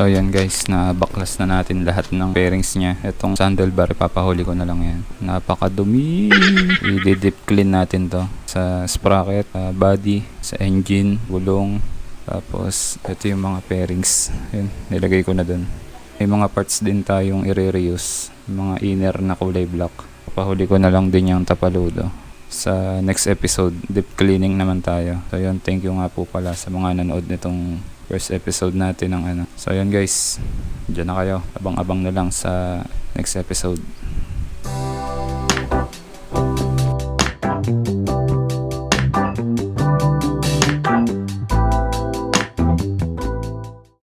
So yan guys, nabaklas na natin lahat ng fairings niya. Itong handlebar, papahuli ko na lang yan. Napakadumi. I-deep clean natin to sa sprocket, body, sa engine, gulong. Tapos ito yung mga fairings. Yun, nilagay ko na dun. May mga parts din tayong i-reuse. Mga inner na kulay black. Papahuli ko na lang din yung tapaludo. Sa next episode, deep cleaning naman tayo. So yun, thank you nga po pala sa mga nanood nitong first episode natin ng ano. So yun guys, dyan na kayo. Abang-abang na lang sa next episode.